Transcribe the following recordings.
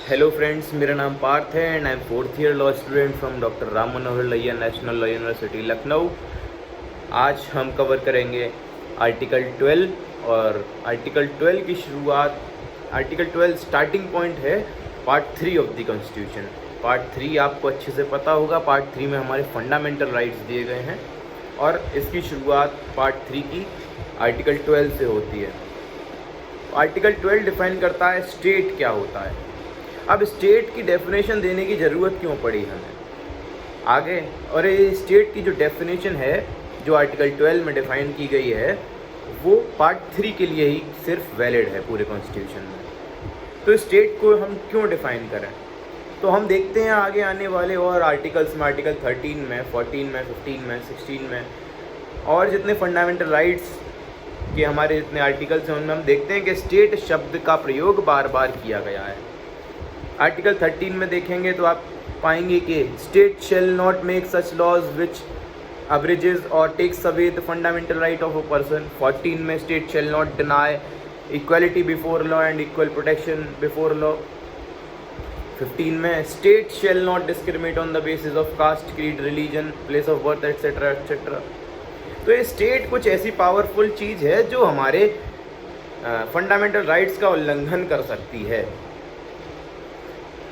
Hello friends, मेरा नाम पार्थ है and I am fourth year law student from doctor Ram Manohar Lohia national law university Lucknow. आज हम कवर करेंगे आर्टिकल 12 और आर्टिकल 12 की शुरुआत। आर्टिकल 12 स्टार्टिंग पॉइंट है part 3 of the constitution. Part 3 आपको अच्छे से पता होगा। पार्ट 3 में हमारे फंडामेंटल राइट्स दिए गए हैं और इसकी शुरुआत पार्ट 3 की आर्टिकल 12 से होती है। आर्टिकल 12 डिफाइन करता है स्टेट क्या होता है। अब स्टेट की डेफिनेशन देने की ज़रूरत क्यों पड़ी हमें आगे, और ये स्टेट की जो डेफिनेशन है जो आर्टिकल 12 में डिफाइन की गई है वो पार्ट 3 के लिए ही सिर्फ वैलिड है पूरे कॉन्स्टिट्यूशन में। तो स्टेट को हम क्यों डिफाइन करें, तो हम देखते हैं आगे आने वाले और आर्टिकल्स में, आर्टिकल 13 में, 14 में, 15 में, 16 में और जितने फंडामेंटल राइट्स के हमारे जितने आर्टिकल्स हैं उनमें हम देखते हैं कि स्टेट शब्द का प्रयोग बार बार किया गया है। आर्टिकल 13 में देखेंगे तो आप पाएंगे कि state shall not make such laws which abridges और takes away the fundamental right of a person. 14 में state shall not deny equality before law and equal protection before law. 15 में state shall not discriminate on the basis of caste, creed, religion, place of birth etcetera etcetera. तो ये state कुछ ऐसी powerful चीज़ है जो हमारे fundamental rights का उल्लंघन कर सकती है।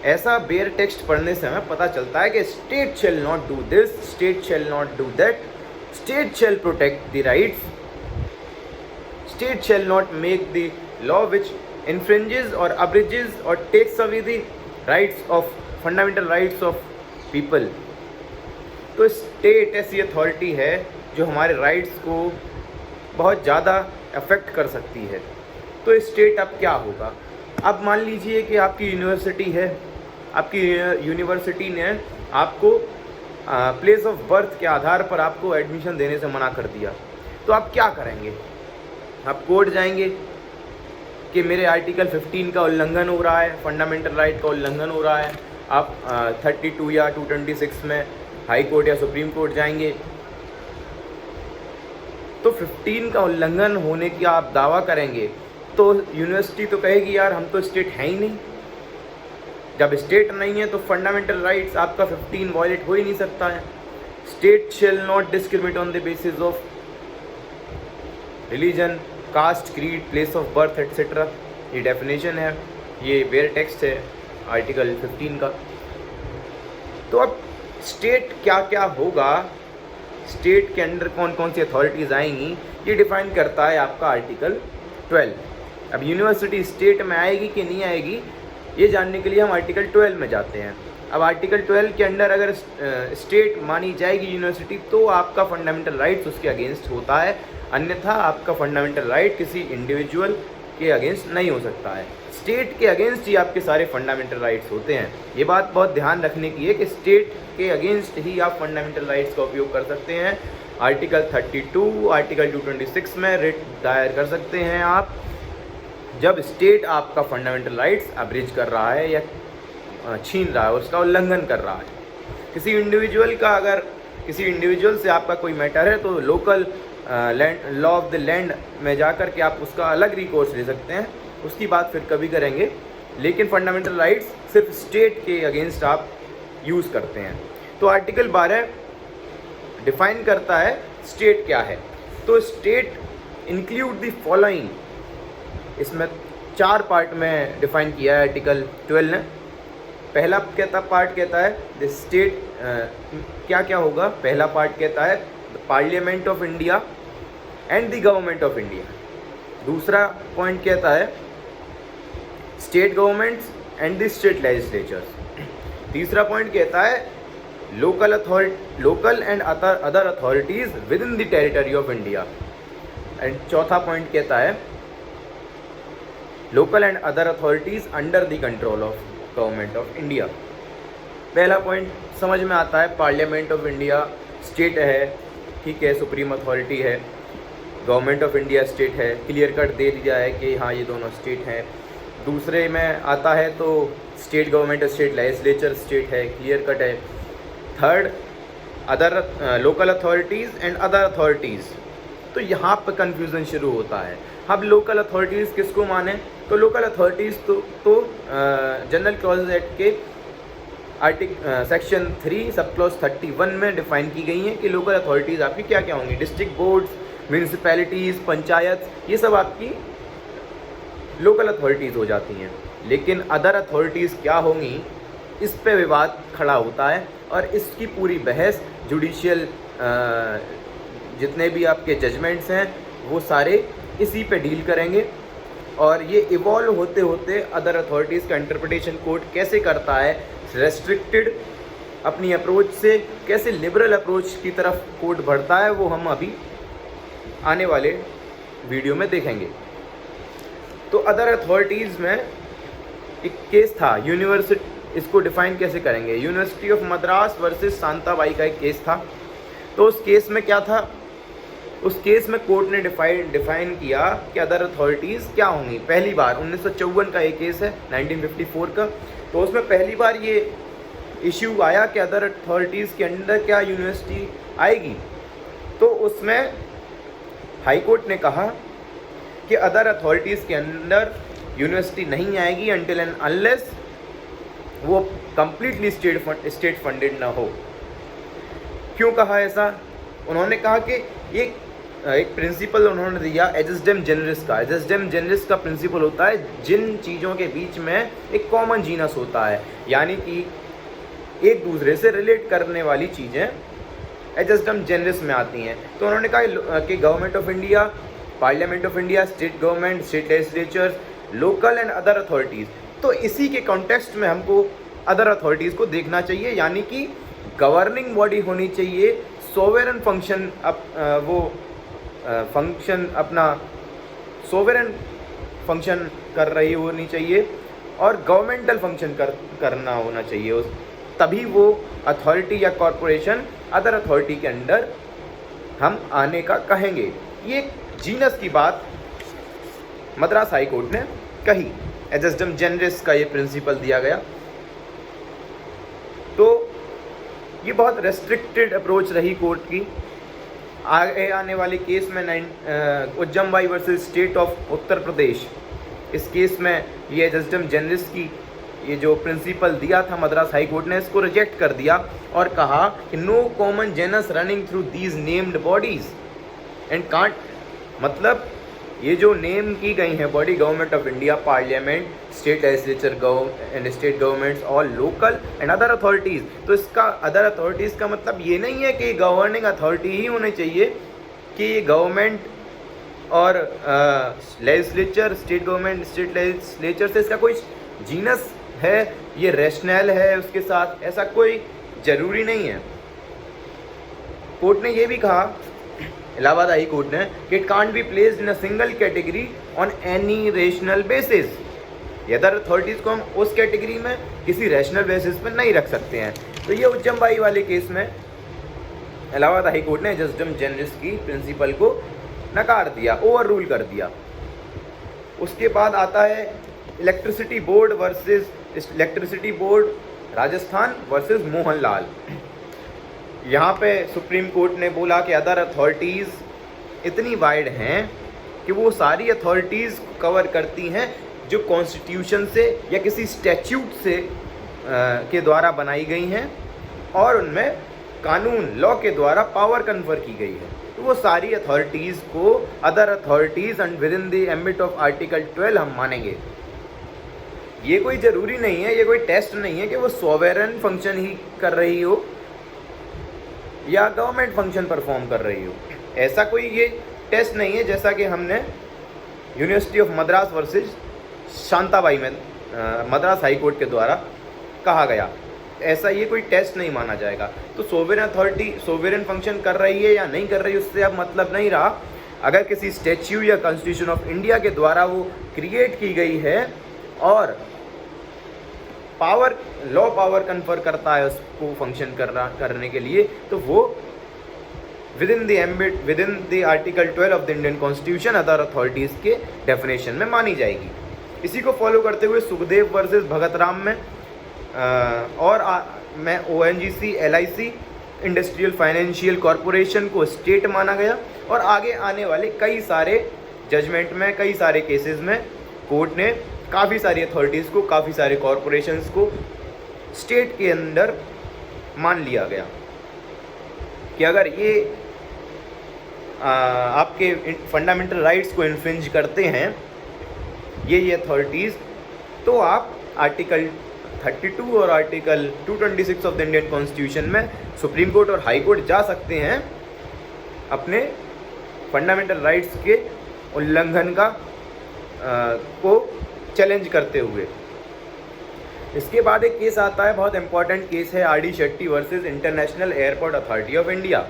ऐसा बेयर टेक्स्ट पढ़ने से हमें पता चलता है कि state shall not do this, state shall not do that, state shall protect the rights, state shall not make the law which infringes और अब्रिजेस और takes away the rights of fundamental rights of people. तो state ऐसी authority है जो हमारे rights को बहुत ज़्यादा अफेक्ट कर सकती है। तो स्टेट अब क्या होगा। अब मान लीजिए कि आपकी यूनिवर्सिटी है, आपकी यूनिवर्सिटी ने आपको प्लेस ऑफ बर्थ के आधार पर आपको एडमिशन देने से मना कर दिया, तो आप क्या करेंगे। आप कोर्ट जाएंगे कि मेरे आर्टिकल 15 का उल्लंघन हो रहा है, फंडामेंटल राइट का उल्लंघन हो रहा है। आप 32 या 226 में हाई कोर्ट या सुप्रीम कोर्ट जाएंगे तो 15 का उल्लंघन होने की आप दावा करेंगे तो यूनिवर्सिटी तो कहेगी यार हम तो स्टेट है ही नहीं। जब स्टेट नहीं है तो फंडामेंटल राइट्स आपका 15 वायलेट हो ही नहीं सकता है। State shall not discriminate on the basis of religion, caste, creed, place of birth etcetera. ये डेफिनेशन है, ये बेयर टेक्स्ट है आर्टिकल 15 का। तो अब स्टेट क्या क्या होगा, स्टेट के अंडर कौन कौन सी अथॉरिटीज़ आएंगी, ये डिफाइन करता है आपका आर्टिकल 12। अब यूनिवर्सिटी स्टेट में आएगी कि नहीं आएगी ये जानने के लिए हम आर्टिकल 12 में जाते हैं। अब आर्टिकल 12 के अंडर अगर स्टेट मानी जाएगी यूनिवर्सिटी तो आपका फंडामेंटल राइट्स उसके अगेंस्ट होता है, अन्यथा आपका फंडामेंटल राइट किसी इंडिविजुअल के अगेंस्ट नहीं हो सकता है। स्टेट के अगेंस्ट ही आपके सारे फंडामेंटल राइट्स होते हैं। ये बात बहुत ध्यान रखने की है कि स्टेट के अगेंस्ट ही आप फंडामेंटल राइट्स का उपयोग कर सकते हैं। आर्टिकल 32, आर्टिकल 226 में रिट दायर कर सकते हैं आप जब स्टेट आपका फंडामेंटल राइट्स अब्रिज कर रहा है या छीन रहा है, उसका उल्लंघन कर रहा है। किसी इंडिविजुअल का, अगर किसी इंडिविजुअल से आपका कोई मैटर है तो local law of the land में जाकर के आप उसका अलग रिकोर्स ले सकते हैं, उसकी बात फिर कभी करेंगे। लेकिन फंडामेंटल राइट्स सिर्फ स्टेट के अगेंस्ट आप यूज़ करते हैं। तो आर्टिकल 12 डिफाइन करता है स्टेट क्या है। तो स्टेट इंक्लूड द फॉलोइंग, इसमें 4 पार्ट में डिफाइन किया है आर्टिकल 12 ने। पहला पार्ट कहता है द स्टेट क्या क्या होगा। पहला पार्ट कहता है the parliament of India and the government of India. दूसरा पॉइंट कहता है state governments and the state legislatures. तीसरा पॉइंट कहता है local and other authorities with in the territory of India. And चौथा पॉइंट कहता है local and other authorities under the control of government of India. पहला point समझ में आता है, पार्लियामेंट ऑफ इंडिया स्टेट है, ठीक है, सुप्रीम अथॉरिटी है। गवर्नमेंट ऑफ इंडिया स्टेट है, क्लियर कट दे दिया है कि हाँ ये दोनों स्टेट हैं। दूसरे में आता है तो state government, state legislature state है, क्लियर कट है। Third other local authorities and other authorities. तो यहाँ पर कन्फ्यूज़न शुरू होता है। अब लोकल अथॉरिटीज़ किसको माने, तो लोकल अथॉरिटीज़ तो जनरल क्लॉज एक्ट के सेक्शन 3 सब क्लॉज 31 में डिफाइन की गई हैं कि लोकल अथॉरिटीज़ आपकी क्या क्या होंगी। डिस्ट्रिक्ट बोर्ड्स, म्यूनिसिपैलिटीज़, पंचायत, ये सब आपकी लोकल अथॉरिटीज़ हो जाती हैं। लेकिन अदर अथॉरिटीज़ क्या होंगी, इस पे विवाद खड़ा होता है और इसकी पूरी बहस जुडिशियल जितने भी आपके जजमेंट्स हैं वो सारे इसी पे डील करेंगे। और ये इवॉल्व होते होते अदर अथॉरिटीज़ का इंटरप्रिटेशन कोर्ट कैसे करता है, रेस्ट्रिक्टेड अपनी अप्रोच से कैसे लिबरल अप्रोच की तरफ कोर्ट बढ़ता है, वो हम अभी आने वाले वीडियो में देखेंगे। तो अदर अथॉरिटीज़ में एक केस था यूनिवर्सिटी, इसको डिफाइन कैसे करेंगे, university of Madras versus Shantabai का एक केस था। तो उस केस में क्या था, उस केस में कोर्ट ने डिफाइन किया कि अदर अथॉरिटीज़ क्या होंगी। पहली बार 1954 का एक केस है 1954 का, तो उसमें पहली बार ये इश्यू आया कि अदर अथॉरिटीज़ के अंडर क्या यूनिवर्सिटी आएगी। तो उसमें हाई कोर्ट ने कहा कि अदर अथॉरिटीज़ के अंडर यूनिवर्सिटी नहीं आएगी अनटिल एंड अनलेस वो कंप्लीटली स्टेट फंडेड ना हो। क्यों कहा ऐसा, उन्होंने कहा कि ये एक प्रिंसिपल उन्होंने दिया एजेस्डेम जेनरिस का। एजेस्डेम जेनरिस का प्रिंसिपल होता है जिन चीज़ों के बीच में एक कॉमन जीनस होता है, यानी कि एक दूसरे से रिलेट करने वाली चीज़ें एजेस्डेम जेनरिस में आती हैं। तो उन्होंने कहा कि government of India, parliament of India, state government, state legislature, local and other authorities, तो इसी के कॉन्टेक्स्ट में हमको अदर अथॉरिटीज़ को देखना चाहिए, यानी कि गवर्निंग बॉडी होनी चाहिए, सोवेरन फंक्शन फंक्शन अपना सोवेरन फंक्शन कर रही होनी चाहिए और गवर्नमेंटल फंक्शन करना होना चाहिए, तभी वो अथॉरिटी या कॉरपोरेशन अदर अथॉरिटी के अंडर हम आने का कहेंगे। ये जीनस की बात मद्रास हाई कोर्ट ने कही, एजेस्डम जेनरिस का ये प्रिंसिपल दिया गया। तो ये बहुत रेस्ट्रिक्टेड अप्रोच रही कोर्ट की। आगे आने वाले केस में उज्जमबाई versus state of Uttar Pradesh, इस केस में ये एजेस्डम जेनरिस की ये जो प्रिंसिपल दिया था मद्रास हाई कोर्ट ने, इसको रिजेक्ट कर दिया और कहा कि no common genus running through these named bodies and can't, मतलब ये जो नेम की गई हैं body, government of India, parliament, state legislature and state governments, all local and other authorities, तो इसका अदर अथॉरिटीज़ का मतलब ये नहीं है कि गवर्निंग अथॉरिटी ही होनी चाहिए, कि ये गवर्नमेंट और legislature, state government, state legislature से इसका कोई जीनस है, ये रैशनल है उसके साथ, ऐसा कोई ज़रूरी नहीं है। कोर्ट ने ये भी कहा, इलाहाबाद हाई कोर्ट ने, कि it can't be placed in a single category on any rational basis. Other authorities को हम उस कैटेगरी में किसी रैशनल बेसिस पर नहीं रख सकते हैं। तो ये उज्जमबाई वाले केस में इलाहाबाद हाई कोर्ट ने एजेस्डम जेनरिस की प्रिंसिपल को नकार दिया, ओवर रूल कर दिया। उसके बाद आता है electricity board versus electricity board Rajasthan versus Mohanlal. यहाँ पे सुप्रीम कोर्ट ने बोला कि अदर अथॉरिटीज़ इतनी वाइड हैं कि वो सारी अथॉरिटीज़ कवर करती हैं जो कॉन्स्टिट्यूशन से या किसी स्टैट्यूट से के द्वारा बनाई गई हैं और उनमें कानून, लॉ के द्वारा पावर कन्फर की गई है। तो वो सारी अथॉरिटीज़ को other authorities and with in the ambit of article 12 हम मानेंगे। ये कोई ज़रूरी नहीं है, ये कोई टेस्ट नहीं है कि वो सोवेरन फंक्शन ही कर रही हो या गवर्नमेंट फंक्शन परफॉर्म कर रही हो, ऐसा कोई ये टेस्ट नहीं है जैसा कि हमने university of Madras versus Shantabai में मद्रास हाई कोर्ट के द्वारा कहा गया। ऐसा ये कोई टेस्ट नहीं माना जाएगा। तो सोवेरन अथॉरिटी सोवेरन फंक्शन कर रही है या नहीं कर रही, उससे अब मतलब नहीं रहा। अगर किसी स्टैच्यू या कॉन्स्टिट्यूशन ऑफ इंडिया के द्वारा वो क्रिएट की गई है और पावर, लॉ पावर कन्फर करता है उसको फंक्शन करने के लिए, तो वो with in the article 12 of the Indian constitution other authorities के डेफिनेशन में मानी जाएगी। इसी को फॉलो करते हुए सुखदेव वर्सेस भगत राम में मैं ONGC, LIC, industrial financial corporation को स्टेट माना गया और आगे आने वाले कई सारे जजमेंट में, कई सारे केसेस में कोर्ट ने काफ़ी सारी अथॉरिटीज़ को, काफ़ी सारे कॉरपोरेशंस को स्टेट के अंदर मान लिया गया कि अगर ये आपके फंडामेंटल राइट्स को इन्फ्रिंज करते हैं ये अथॉरिटीज़, तो आप आर्टिकल 32 और article 226 of the Indian constitution में सुप्रीम कोर्ट और हाई कोर्ट जा सकते हैं अपने फंडामेंटल राइट्स के उल्लंघन का को चैलेंज करते हुए। इसके बाद एक केस आता है, बहुत इंपॉर्टेंट केस है, R D Shetty versus international airport authority of India.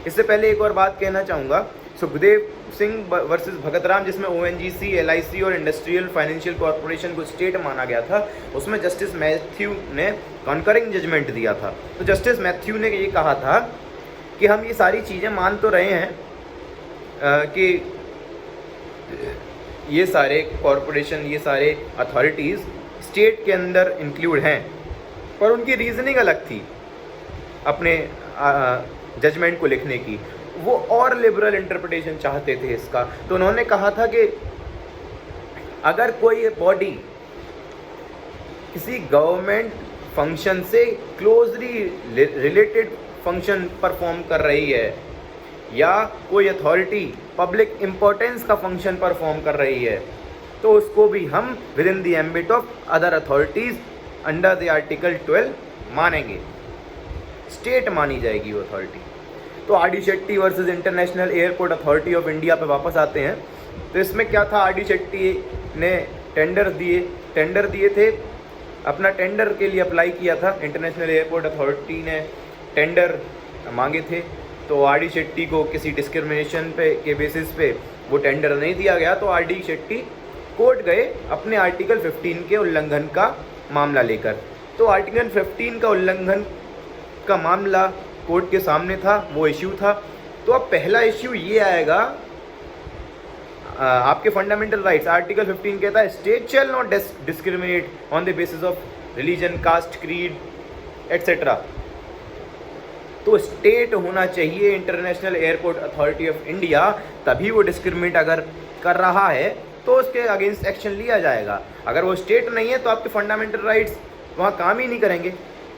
इससे पहले एक और बात कहना चाहूँगा, सुखदेव सिंह वर्सेस भगतराम, जिसमें ONGC, LIC और इंडस्ट्रियल फाइनेंशियल कॉरपोरेशन को स्टेट माना गया था, उसमें जस्टिस मैथ्यू ने कॉन्करिंग जजमेंट दिया था। तो जस्टिस मैथ्यू ने ये कहा था कि हम ये सारी चीज़ें मान तो रहे हैं कि ये सारे कॉरपोरेशन, ये सारे अथॉरिटीज़ स्टेट के अंदर इंक्लूड हैं, पर उनकी रीजनिंग अलग थी अपने जजमेंट को लिखने की। वो और लिबरल इंटरप्रिटेशन चाहते थे इसका। तो उन्होंने कहा था कि अगर कोई बॉडी किसी गवर्नमेंट फंक्शन से क्लोजली रिलेटेड फंक्शन परफॉर्म कर रही है या कोई अथॉरिटी पब्लिक इम्पोर्टेंस का फंक्शन परफॉर्म कर रही है, तो उसको भी हम with in the ambit of other authorities under the article 12 मानेंगे, स्टेट मानी जाएगी वो अथॉरिटी। तो R D Shetty versus international airport authority of India पे वापस आते हैं। तो इसमें क्या था, आर डी शेट्टी ने टेंडर दिए थे, अपना टेंडर के लिए अप्लाई किया था। इंटरनेशनल एयरपोर्ट अथॉरिटी ने टेंडर मांगे थे, तो आर डी शेट्टी को किसी डिस्क्रिमिनेशन के बेसिस पे वो टेंडर नहीं दिया गया। तो आर डी शेट्टी कोर्ट गए अपने आर्टिकल 15 के उल्लंघन का मामला लेकर। तो आर्टिकल 15 का उल्लंघन का मामला कोर्ट के सामने था, वो इश्यू था। तो अब पहला इश्यू ये आएगा, आपके फंडामेंटल राइट्स, आर्टिकल 15 कहता है state shall not discriminate on the basis of religion, caste, creed etcetera. तो स्टेट होना चाहिए international airport authority of India, तभी वो डिस्क्रिमिनेट अगर कर रहा है तो उसके अगेंस्ट एक्शन लिया जाएगा। अगर वो स्टेट नहीं है तो आपके फंडामेंटल राइट्स वहाँ काम ही नहीं करेंगे।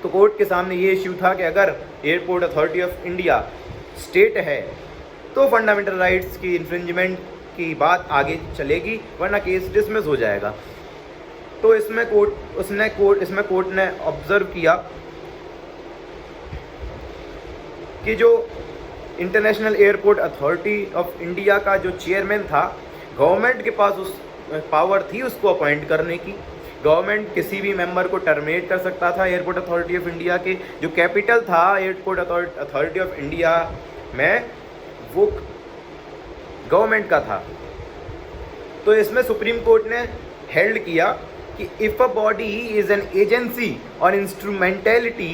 तो कोर्ट के सामने ये इश्यू था कि अगर airport authority of India state है तो फंडामेंटल राइट्स की इन्फ्रिंजमेंट की बात आगे चलेगी, वरना केस डिसमिस हो जाएगा। तो इसमें कोर्ट ने ऑब्जर्व किया कि जो international airport authority of India का जो चेयरमैन था, गवर्नमेंट के पास उस पावर थी उसको अपॉइंट करने की। गवर्नमेंट किसी भी मेंबर को टर्मिनेट कर सकता था एयरपोर्ट अथॉरिटी ऑफ इंडिया के। जो कैपिटल था एयरपोर्ट अथॉरिटी ऑफ इंडिया में, वो गवर्नमेंट का था। तो इसमें सुप्रीम कोर्ट ने हेल्ड किया कि if a body is an agency और instrumentality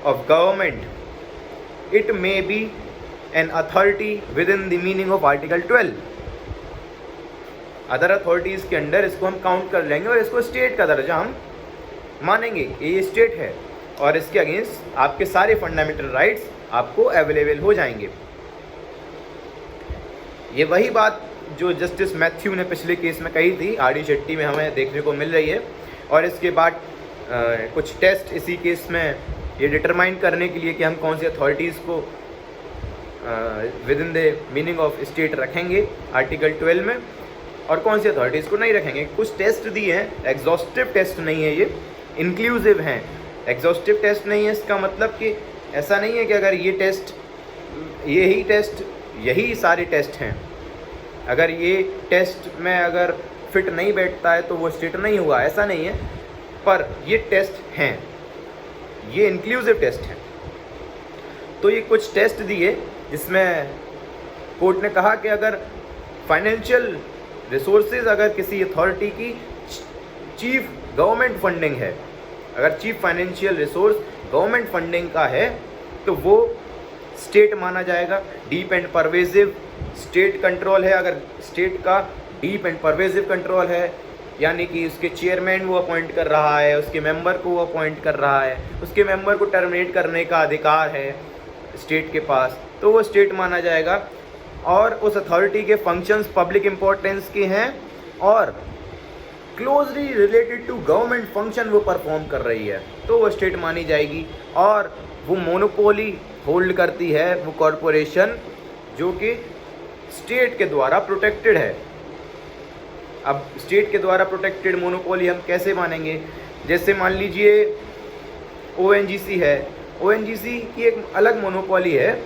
of government, it may be an authority within the meaning of article 12। Other authorities के अंडर इसको हम काउंट कर लेंगे और इसको स्टेट का दर्जा हम मानेंगे, ये स्टेट है और इसके अगेंस्ट आपके सारे फंडामेंटल राइट्स आपको अवेलेबल हो जाएंगे। ये वही बात जो जस्टिस मैथ्यू ने पिछले केस में कही थी, आर डी शेट्टी में हमें देखने को मिल रही है। और इसके बाद कुछ टेस्ट इसी केस में ये डिटरमाइन करने के लिए कि हम कौन सी अथॉरिटीज़ को with in the meaning of state रखेंगे आर्टिकल 12 में और कौन सी अथॉरिटीज़ को नहीं रखेंगे। कुछ टेस्ट दिए हैं, एग्जॉस्टिव टेस्ट नहीं है, ये इंक्लूसिव हैं। एग्जॉस्टिव टेस्ट नहीं है इसका मतलब कि ऐसा नहीं है कि अगर ये टेस्ट, यही सारे टेस्ट हैं, अगर ये टेस्ट में अगर फिट नहीं बैठता है तो वो स्टेट नहीं हुआ, ऐसा नहीं है। पर ये टेस्ट हैं, ये इंक्लूसिव टेस्ट हैं। तो ये कुछ टेस्ट दिए जिसमें कोर्ट ने कहा कि अगर फाइनेंशियल रिसोर्सेज, अगर किसी अथॉरिटी की चीफ गवर्नमेंट फंडिंग है, अगर chief financial resource government funding का है तो वो स्टेट माना जाएगा। Deep and pervasive state control है, अगर स्टेट का डीप एंड परवेजिव कंट्रोल है, यानी कि उसके चेयरमैन वो अपॉइंट कर रहा है, उसके मेंबर को वो अपॉइंट कर रहा है, उसके मेंबर को टर्मिनेट करने का अधिकार है स्टेट के पास, तो वो स्टेट माना जाएगा। और उस अथॉरिटी के फंक्शंस पब्लिक इम्पोर्टेंस के हैं और closely related to government function वो परफॉर्म कर रही है, तो वो स्टेट मानी जाएगी। और वो मोनोपोली होल्ड करती है वो कॉरपोरेशन जो कि स्टेट के द्वारा प्रोटेक्टेड है। अब स्टेट के द्वारा प्रोटेक्टेड मोनोपोली हम कैसे मानेंगे? जैसे मान लीजिए ONGC है, ONGC की एक अलग मोनोपोली है,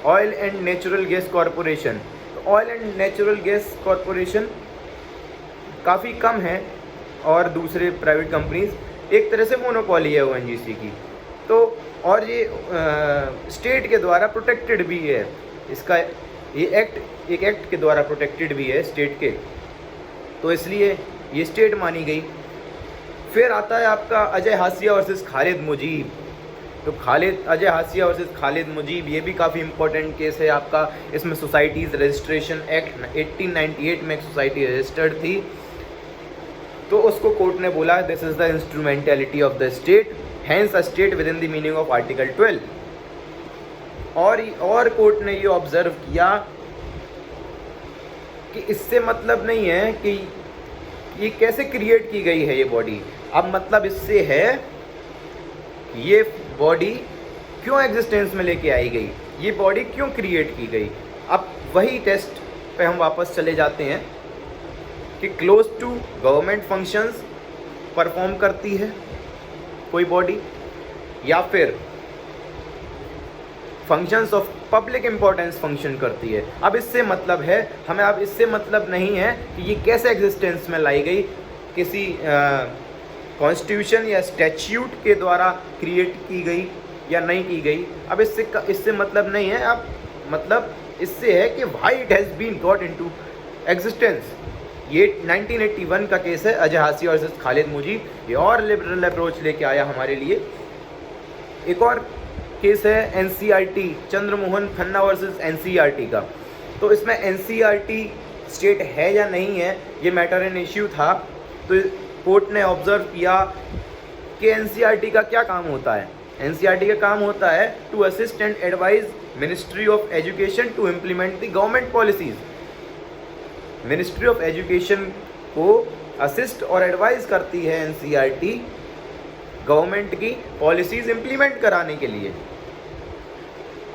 oil and natural gas corporation. तो oil and natural gas corporation काफ़ी कम है और दूसरे प्राइवेट कंपनीज एक तरह से मोनोपोली है ONGC की। तो और ये स्टेट के द्वारा प्रोटेक्टेड भी है, इसका ये एक्ट एक एक्ट के द्वारा प्रोटेक्टेड भी है स्टेट के, तो इसलिए ये स्टेट मानी गई। फिर आता है आपका अजय हाशिया वर्सेस खालिद मुजीब। तो अजय हाशिया वर्सेस खालिद मुजीब, ये भी काफ़ी इंपॉर्टेंट केस है आपका। इसमें सोसाइटीज़ रजिस्ट्रेशन एक्ट 1898 में एक सोसाइटी रजिस्टर्ड थी, तो उसको कोर्ट ने बोला this is the instrumentality of the state, hence a state within the meaning of article 12। और कोर्ट ने ये ऑब्जर्व किया कि इससे मतलब नहीं है कि ये कैसे क्रिएट की गई है ये बॉडी। अब मतलब इससे है ये बॉडी क्यों एग्जिस्टेंस में लेके आई गई, ये बॉडी क्यों क्रिएट की गई। अब वही टेस्ट पे हम वापस चले जाते हैं कि close to government functions perform करती है कोई बॉडी, या फिर functions of public importance function करती है। अब इससे मतलब है हमें, अब इससे मतलब नहीं है कि ये कैसे एग्जिस्टेंस में लाई गई, किसी कॉन्स्टिट्यूशन या स्टैच्यूट के द्वारा क्रिएट की गई या नहीं की गई। अब इससे मतलब नहीं है, अब मतलब इससे है कि why it has been got into existence. ये 1981 का केस है, अजय हाशिया वर्सेस खालिद मुजीब। ये और लिबरल अप्रोच लेके आया हमारे लिए। एक और केस है NCERT, Chandramohan Khanna versus NCERT का। तो इसमें NCERT स्टेट है या नहीं है, ये मैटर एन इश्यू था। तो कोर्ट ने ऑब्जर्व किया कि NCERT का क्या काम होता है। NCERT का काम होता है to assist and advise ministry of education to implement the government policies. Ministry of education को असिस्ट और एडवाइज करती है NCERT गवर्नमेंट की पॉलिसीज इम्प्लीमेंट कराने के लिए।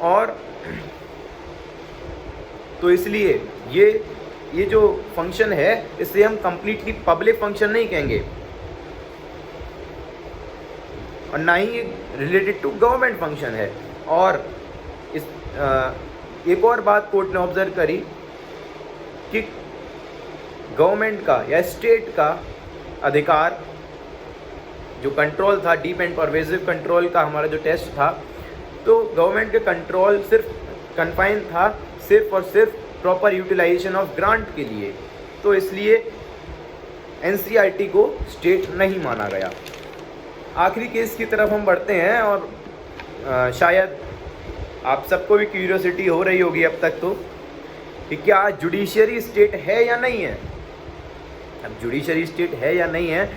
और तो इसलिए ये जो फंक्शन है इसे हम कंप्लीटली पब्लिक फंक्शन नहीं कहेंगे और ना ही रिलेटेड टू गवर्नमेंट फंक्शन है। और इस एक और बात कोर्ट ने ऑब्जर्व करी कि गवर्नमेंट का या स्टेट का अधिकार जो कंट्रोल था, डीप एंड परवेसिव कंट्रोल का हमारा जो टेस्ट था, तो गवर्नमेंट के कंट्रोल सिर्फ कन्फाइन था सिर्फ और सिर्फ प्रॉपर यूटिलाइजेशन ऑफ ग्रांट के लिए। तो इसलिए NCERT को स्टेट नहीं माना गया। आखिरी केस की तरफ हम बढ़ते हैं और शायद आप सबको भी क्यूरियोसिटी हो रही होगी अब तक तो कि क्या जुडिशरी स्टेट है या नहीं है। अब जुडिशरी स्टेट है या नहीं है,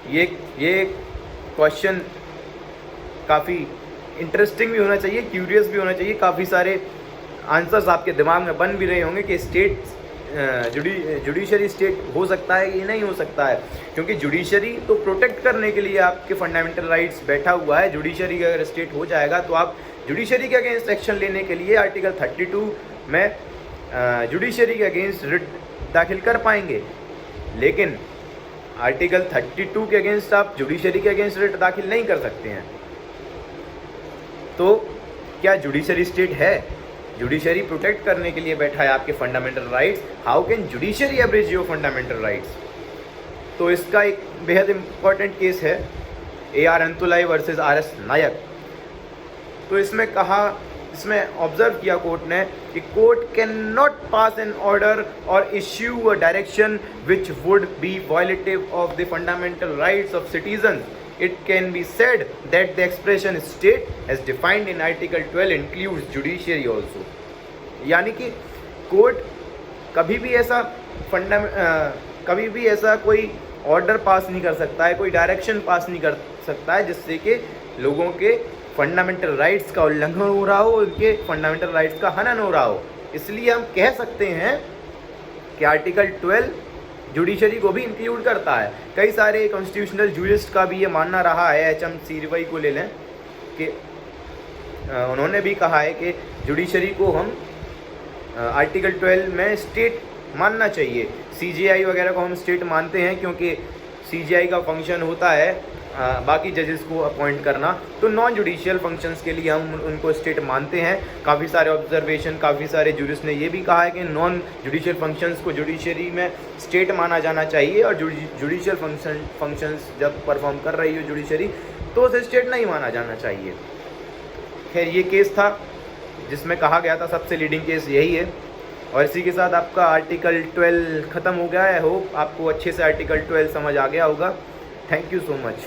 ये क्वेश्चन काफ़ी इंटरेस्टिंग भी होना चाहिए, क्यूरियस भी होना चाहिए। काफ़ी सारे आंसर्स आपके दिमाग में बन भी रहे होंगे कि स्टेट जुडिशरी स्टेट हो सकता है कि नहीं हो सकता है, क्योंकि जुडिशरी तो प्रोटेक्ट करने के लिए आपके फंडामेंटल राइट्स बैठा हुआ है। जुडिशरी का अगर स्टेट हो जाएगा तो आप जुडिशरी के अगेंस्ट एक्शन लेने के लिए आर्टिकल 32 में जुडिशरी के अगेंस्ट रिट दाखिल कर पाएंगे। लेकिन आर्टिकल 32 के अगेंस्ट आप जुडिशरी के अगेंस्ट रिट दाखिल नहीं कर सकते हैं। तो क्या जुडिशरी स्टेट है? जुडिशरी प्रोटेक्ट करने के लिए बैठा है आपके fundamental rights. How can judiciary abridge your fundamental rights? तो इसका एक बेहद इंपॉर्टेंट केस है AR Antulay versus RS Nayak. तो इसमें ऑब्जर्व किया कोर्ट ने कि court can not pass an order और issue a direction which would be violative of the fundamental rights of citizen. It can be said that the expression state as defined in Article 12 includes judiciary also। यानी कि court कभी भी ऐसा कोई order pass नहीं कर सकता है, कोई डायरेक्शन पास नहीं कर सकता है जिससे कि लोगों के फंडामेंटल राइट्स का उल्लंघन हो रहा हो, उनके फंडामेंटल राइट्स का हनन हो रहा हो। इसलिए हम कह सकते हैं कि आर्टिकल 12 जुडिशरी को भी इंक्लूड करता है। कई सारे कॉन्स्टिट्यूशनल जूरिस्ट का भी ये मानना रहा है, एच.एम. सीरवई को ले लें कि उन्होंने भी कहा है कि जुडिशरी को हम आर्टिकल 12 में स्टेट मानना चाहिए। सीजेआई वगैरह को हम स्टेट मानते हैं क्योंकि सीजेआई का फंक्शन होता है बाकी जजेस को अपॉइंट करना, तो नॉन जुडिशियल फंक्शंस के लिए हम उनको स्टेट मानते हैं। काफ़ी सारे ऑब्जर्वेशन, काफ़ी सारे जूरिस्ट ने ये भी कहा है कि नॉन जुडिशियल फंक्शंस को जुडिशरी में स्टेट माना जाना चाहिए और जुडिशियल फंक्शंस जब परफॉर्म कर रही हो जुडिशरी तो उसे स्टेट नहीं माना जाना चाहिए। खैर ये केस था जिसमें कहा गया था, सबसे लीडिंग केस यही है। और इसी के साथ आपका आर्टिकल 12 ख़त्म हो गया है। होप आपको अच्छे से आर्टिकल 12 समझ आ गया होगा। Thank you so much.